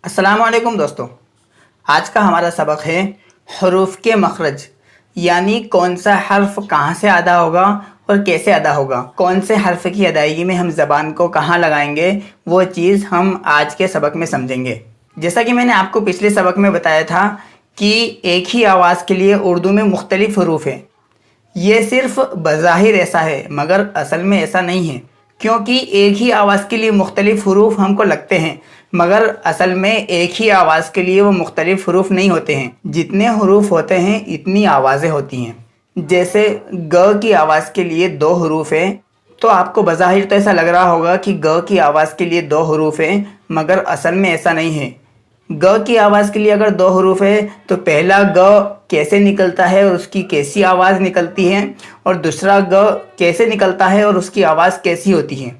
अस्सलाम वालेकुम दोस्तों। आज का हमारा सबक है हरूफ के मखरज, यानी कौन सा हर्फ कहाँ से अदा होगा और कैसे अदा होगा, कौन से हर्फ की अदायगी में हम ज़बान को कहाँ लगाएंगे, वो चीज़ हम आज के सबक में समझेंगे। जैसा कि मैंने आपको पिछले सबक में बताया था कि एक ही आवाज़ के लिए उर्दू में मुख्तलिफ हरूफ हैं। ये सिर्फ बज़ाहिर ऐसा है मगर असल में ऐसा नहीं है, क्योंकि एक ही आवाज़ के लिए मुख्तलिफ हरूफ हमको लगते हैं मगर असल में एक ही आवाज़ के लिए वो मुख्तलिफ हरूफ नहीं होते हैं। जितने हरूफ होते हैं इतनी आवाज़ें होती हैं। जैसे ग की आवाज़ के लिए 2 हरूफ हैं, तो आपको बज़ाहिर तो ऐसा लग रहा होगा कि ग की आवाज़ के लिए 2 हरूफ हैं मगर असल में ऐसा नहीं है। ग की आवाज़ के लिए अगर 2 हरूफ है तो पहला ग कैसे निकलता है और उसकी कैसी आवाज़ निकलती है, और दूसरा ग कैसे निकलता है और उसकी आवाज़ कैसी होती है,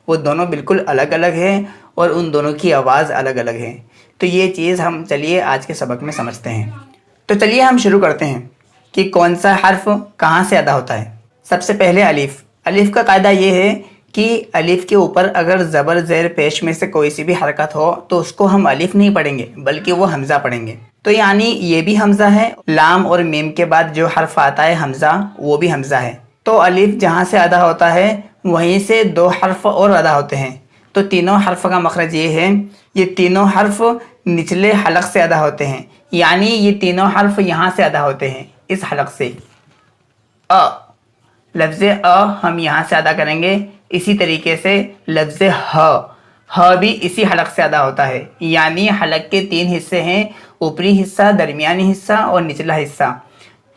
वो दोनों बिल्कुल अलग अलग हैं और उन दोनों की आवाज़ अलग अलग है। तो ये चीज़ हम चलिए आज के सबक में समझते हैं। तो चलिए हम शुरू करते हैं कि कौन सा हर्फ कहाँ से अदा होता है। सबसे पहले अलिफ। अलिफ का कायदा ये है कि अलिफ के ऊपर अगर ज़बर ज़ेर पेश में से कोई सी भी हरकत हो तो उसको हम अलिफ नहीं पढ़ेंगे बल्कि वो हमज़ा पढ़ेंगे। तो यानी ये भी हमज़ा है, लाम और मीम के बाद जो हर्फ आता है हमज़ा, वो भी हमज़ा है। तो अलिफ जहाँ से अदा होता है वहीं से 2 हर्फ और अदा होते हैं। तो तीनों हर्फ का मखरज ये है, ये तीनों हर्फ निचले हलक से अदा होते हैं, यानी ये तीनों हर्फ यहाँ से अदा होते हैं, इस हलक से। अ, लफ्ज़ अ हम यहाँ से अदा करेंगे। इसी तरीके से लफ्ज़ ह भी इसी हलक से अदा होता है, यानी हलक के 3 हिस्से हैं, ऊपरी हिस्सा, दरमियानी हिस्सा और निचला हिस्सा।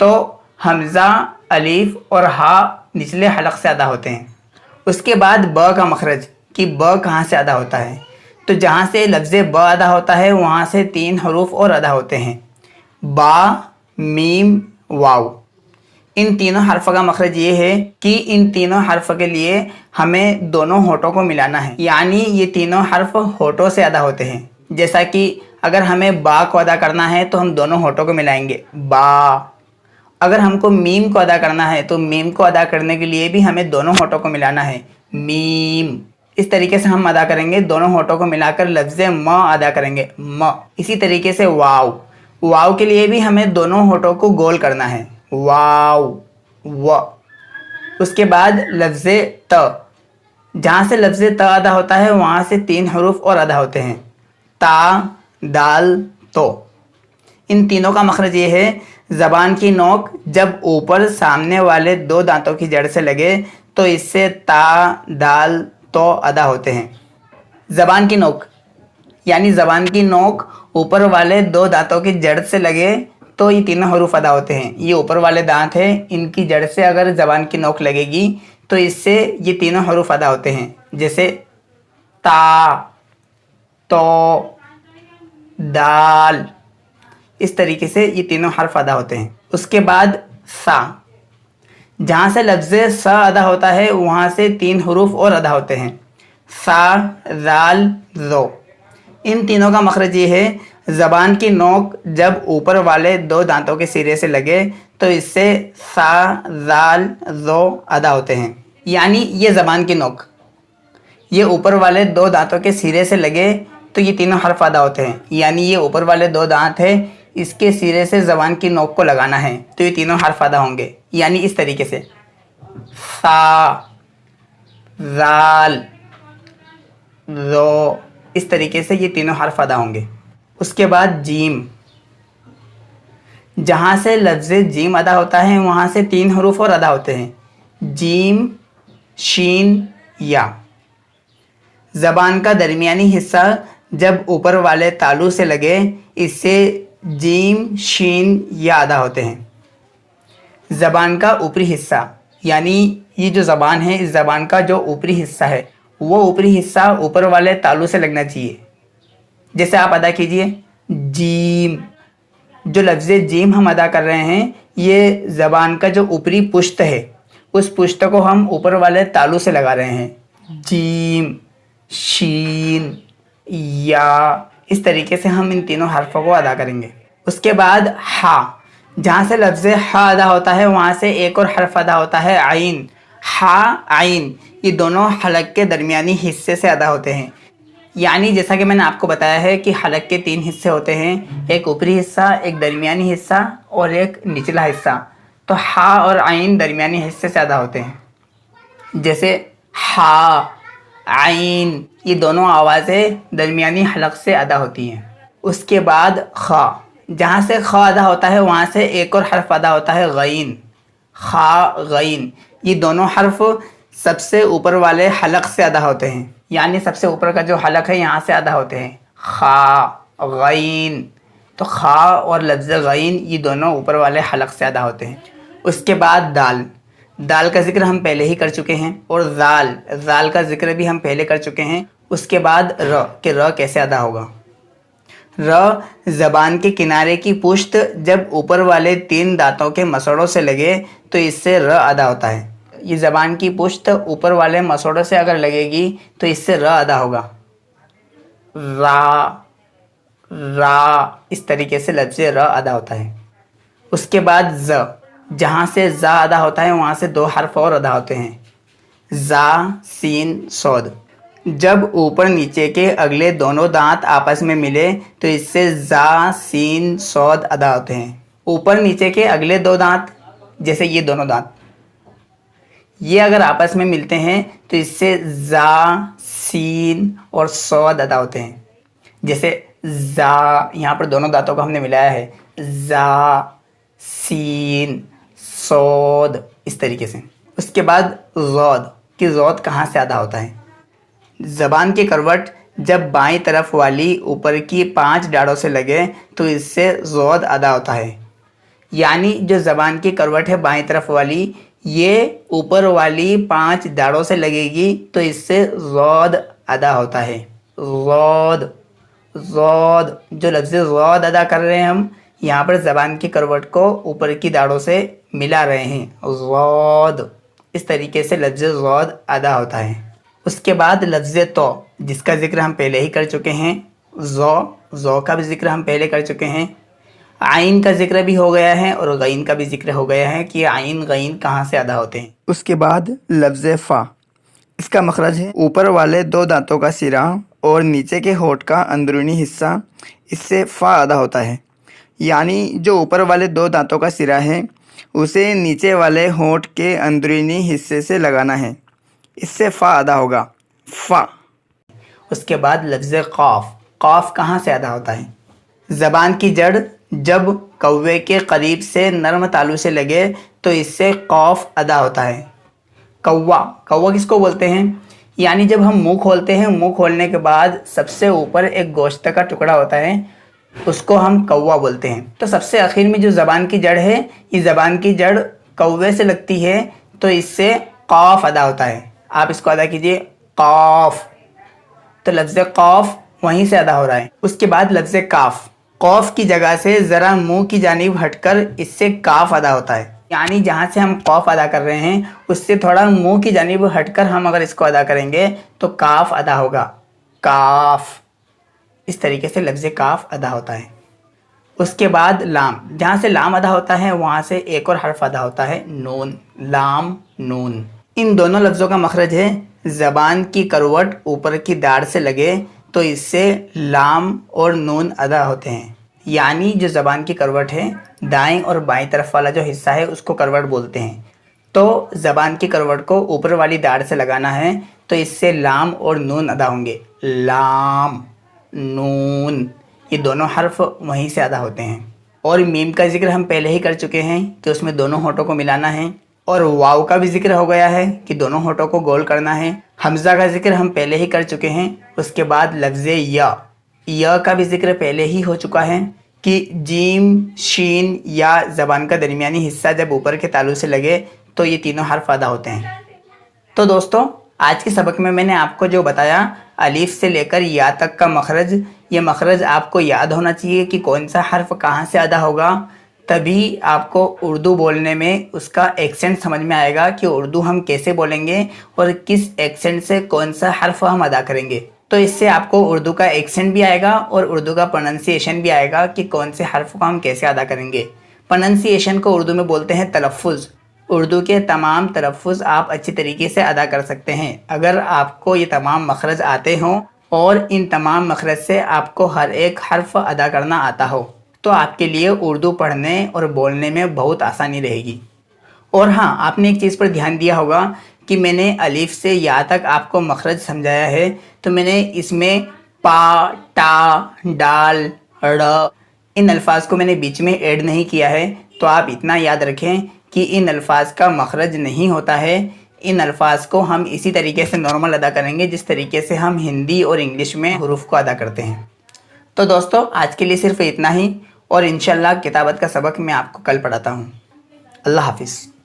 तो हमज़ा, अलिफ और हा निचले हलक से अदा होते हैं। उसके बाद ब का मखरज कि ब कहाँ से अदा होता है। तो जहाँ से लफ्ज़ ब अदा होता है वहाँ से 3 हरूफ और अदा होते हैं, बा, मीम, वाव। इन तीनों हर्फ का मखरज ये है कि इन तीनों हर्फ के लिए हमें दोनों होठों को मिलाना है, यानी ये तीनों हर्फ होठों से अदा होते हैं। जैसा कि अगर हमें बा को अदा करना है तो हम दोनों होठों को मिलाएंगे, बा। अगर हमको मीम को अदा करना है तो मीम को अदा करने के लिए भी हमें दोनों होठों को मिलाना है, मीम। इस तरीके से हम अदा करेंगे, दोनों होठों को मिलाकर लफ्ज़ म अदा करेंगे, म। इसी तरीके से वाव। वाव के लिए भी हमें दोनों होठों को गोल करना है, वाव, व। उसके बाद लफ्ज़ त। जहाँ से लफ्ज़ त अदा होता है वहाँ से 3 हरूफ और अदा होते हैं, ता, दाल, तो। इन तीनों का मखरज ये है, ज़बान की नोक जब ऊपर सामने वाले 2 दांतों की जड़ से लगे तो इससे ता, दाल, तो अदा होते हैं। ज़बान की नोक यानी ज़बान की नोक ऊपर वाले 2 दांतों की जड़ से लगे तो ये तीनों हरूफ अदा होते हैं। ये ऊपर वाले दांत हैं, इनकी जड़ से अगर ज़बान की नोक लगेगी तो इससे ये तीनों हरूफ अदा होते हैं, जैसे ता, तो, दाल। इस तरीके से ये तीनों हर्फ अदा होते हैं। उसके बाद सा। जहाँ से लफ्ज़ सा अदा होता है वहाँ से 3 हरूफ और अदा होते हैं, सा, राल, रो। इन तीनों का मखरज ये है, ज़बान की नोक जब ऊपर वाले 2 दांतों के सिरे से लगे तो इससे सा, राल, रो अदा होते हैं। यानी ये ज़बान की नोक, ये ऊपर वाले 2 दांतों के सिरे से लगे तो ये तीनों हर्फ अदा होते हैं, यानी ये ऊपर वाले 2 दांत है, इसके सिरे से ज़बान की नोक को लगाना है तो ये तीनों हर्फ अदा होंगे, यानी इस तरीके से सा, राल, रो। इस तरीके से ये तीनों हर्फ अदा होंगे। उसके बाद जीम। जहाँ से लफ्ज़ जीम अदा होता है वहाँ से 3 हरूफ और अदा होते हैं, जीम, शीन, या। ज़बान का दरमियानी हिस्सा जब ऊपर वाले तालू से लगे इससे जीम, शीन, या अदा होते हैं। ज़बान का ऊपरी हिस्सा यानी ये जो ज़बान है, इस ज़बान का जो ऊपरी हिस्सा है वो ऊपरी हिस्सा ऊपर वाले तालू से लगना चाहिए। जैसे आप अदा कीजिए जीम। जो लफ्ज़ जीम हम अदा कर रहे हैं ये ज़बान का जो ऊपरी पुश्त है उस पुश्त को हम ऊपर वाले तालू से लगा रहे हैं, जीम, शीन, या। इस तरीके से हम इन तीनों हर्फों को अदा करेंगे। उसके बाद हा। जहाँ से लफ्ज़ हा अदा होता है वहाँ से एक और हर्फ अदा होता है, आइन। हा, आइन। ये दोनों हलक के दरमियानी हिस्से से अदा होते हैं, यानी जैसा कि मैंने आपको बताया है कि हलक के 3 हिस्से होते हैं, एक ऊपरी हिस्सा, एक दरमियानी हिस्सा और एक निचला हिस्सा। तो हा और आइन दरमियानी हिस्से से अदा होते हैं। जैसे हा, आइन, ये दोनों आवाज़ें दरमियानी हलक से अदा होती हैं। उसके बाद खा, जहाँ से ख अदा होता है वहाँ से एक और हर्फ अदा होता है गईन। खा, गईन, ये दोनों हर्फ सबसे ऊपर वाले हलक से अदा होते हैं, यानी सबसे ऊपर का जो हलक है यहाँ से अदा होते हैं। खा, गईन, तो खा और लफ्ज़ गईन ये दोनों ऊपर वाले हलक से अदा होते हैं। उसके बाद दाल, दाल का ज़िक्र हम पहले ही कर चुके हैं, और जाल, जाल का ज़िक्र भी हम पहले कर चुके हैं। उसके बाद र, कि र कैसे अदा होगा। र ज़बान के किनारे की पुश्त जब ऊपर वाले 3 दांतों के मसोड़ों से लगे तो इससे र अदा होता है। ये ज़बान की पुश्त ऊपर वाले मसोड़ों से अगर लगेगी तो इससे र अदा होगा। रा, रा, इस तरीके से लफ्ज़ र अदा होता है। उसके बाद ज़, जहाँ से ज़ा अदा होता है वहाँ से 2 हर्फ और अदा होते हैं। ज़ा, सीन, सौद। जब ऊपर नीचे के अगले दोनों दांत आपस में मिले तो इससे ज़ा, सीन, सौद अदा होते हैं। ऊपर नीचे के अगले 2 दांत, जैसे ये दोनों दांत, ये अगर आपस में मिलते हैं तो इससे ज़ा, सीन और सौद अदा होते हैं। जैसे ज़ा, यहाँ पर दोनों दांतों को हमने मिलाया है, ज़ा, सीन, सौद, इस तरीके से। उसके बाद ज़ौद, कि ज़ौद कहाँ से अदा होता है। ज़बान की करवट जब बाईं तरफ वाली ऊपर की 5 दाढ़ों से लगे तो इससे ज़ौद अदा होता है। यानी जो ज़बान की करवट है बाईं तरफ वाली, ये ऊपर वाली 5 दाढ़ों से लगेगी तो इससे ज़ौद अदा होता है। ज़ौद, ज़ौद, जो लफ्ज़ ज़ौद अदा कर रहे हैं हम, यहाँ पर ज़बान की करवट को ऊपर की दाढ़ों से मिला रहे हैं। ज़ौद, इस तरीके से लफ्ज़ ज़ौद अदा होता है। उसके बाद लफ्ज़ तो, जिसका ज़िक्र हम पहले ही कर चुके हैं। ज़ो का भी ज़िक्र हम पहले कर चुके हैं। आइन का ज़िक्र भी हो गया है और गईन का भी ज़िक्र हो गया है कि आइन गईन कहाँ से अदा होते हैं। उसके बाद लफ्ज़ फ़ा, इसका मखरज है ऊपर वाले 2 दांतों का सिरा और नीचे के होंठ का अंदरूनी हिस्सा, इससे फ़ा अदा होता है। यानी जो ऊपर वाले 2 दांतों का सिरा है उसे नीचे वाले होंठ के अंदरूनी हिस्से से लगाना है, इससे फ़ा अदा होगा। फ़ा। उसके बाद लफ्ज़ क़ाफ़, क़ाफ़ कहाँ से अदा होता है। ज़बान की जड़ जब कौवे के करीब से नरम तालू से लगे तो इससे क़ाफ़ अदा होता है। कौवा, कौवा किसको बोलते हैं, यानी जब हम मुंह खोलते हैं, मुंह खोलने के बाद सबसे ऊपर एक गोश्त का टुकड़ा होता है, उसको हम कौवा बोलते हैं। तो सबसे आखिर में जो ज़बान की जड़ है, ये ज़बान की जड़ कौवे से लगती है तो इससे क़ाफ़ अदा होता है। आप इसको अदा कीजिए, क़ाफ़, तो लफ्ज़ क़ाफ़ वहीं से अदा हो रहा है। उसके बाद लफ्ज़ काफ़, क़ाफ़ की जगह से ज़रा मुंह की जानिब हटकर इससे काफ़ अदा होता है। यानी जहाँ से हम क़ाफ़ अदा कर रहे हैं उससे थोड़ा मुंह की जानिब हटकर हम अगर इसको अदा करेंगे तो काफ़ अदा होगा। काफ़, इस तरीके से लफ्ज़ काफ़ अदा होता है। उसके बाद लाम, जहाँ से लाम अदा होता है वहाँ से एक और हर्फ अदा होता है, नून। लाम, नून। इन दोनों लफ्ज़ों का मखरज है ज़बान की करवट ऊपर की दाढ़ से लगे तो इससे लाम और नून अदा होते हैं। यानी जो ज़बान की करवट है, दाएं और बाएं तरफ वाला जो हिस्सा है उसको करवट बोलते हैं। तो ज़बान की करवट को ऊपर वाली दाढ़ से लगाना है तो इससे लाम और नून अदा होंगे। लाम, नून, ये दोनों हर्फ वहीं से अदा होते हैं। और मीम का ज़िक्र हम पहले ही कर चुके हैं कि उसमें दोनों होठों को मिलाना है। और वाव का भी ज़िक्र हो गया है कि दोनों होठों को गोल करना है। हमज़ा का ज़िक्र हम पहले ही कर चुके हैं। उसके बाद लफ्ज़ या का भी ज़िक्र पहले ही हो चुका है कि जीम, शीन या ज़बान का दरमियानी हिस्सा जब ऊपर के तालु से लगे तो ये तीनों हर्फ अदा होते हैं। तो दोस्तों, आज के सबक में मैंने आपको जो बताया, अलीफ से लेकर या तक का मखरज, ये मखरज आपको याद होना चाहिए कि कौन सा हर्फ कहाँ से अदा होगा। तभी आपको उर्दू बोलने में उसका एक्सेंट समझ में आएगा कि उर्दू हम कैसे बोलेंगे और किस एक्सेंट से कौन सा हर्फ हम अदा करेंगे। तो इससे आपको उर्दू का एक्सेंट भी आएगा और उर्दू का प्रोनंसिएशन भी आएगा कि कौन से हर्फ को हम कैसे अदा करेंगे। प्रोनंसिएशन को उर्दू में बोलते हैं तलफ़्फ़ुज़। उर्दू के तमाम तलफ़्फ़ुज़ आप अच्छी तरीके से अदा कर सकते हैं। अगर आपको ये तमाम मखरज आते हों اور ان تمام مخرج سے آپ کو ہر ایک حرف ادا کرنا آتا ہو تو آپ کے لیے اردو پڑھنے اور بولنے میں بہت آسانی رہے گی۔ اور ہاں، آپ نے ایک چیز پر دھیان دیا ہوگا کہ میں نے الف سے یا تک آپ کو مخرج سمجھایا ہے، تو میں نے اس میں پا، ٹا، ڈال، ڑ ان الفاظ کو میں نے بیچ میں ایڈ نہیں کیا ہے۔ تو آپ اتنا یاد رکھیں کہ ان الفاظ کا مخرج نہیں ہوتا ہے، ان الفاظ کو ہم اسی طریقے سے نارمل ادا کریں گے جس طریقے سے ہم ہندی اور انگلش میں حروف کو ادا کرتے ہیں۔ تو دوستو، آج کے لیے صرف اتنا ہی، اور انشاءاللہ کتابت کا سبق میں آپ کو کل پڑھاتا ہوں۔ اللہ حافظ۔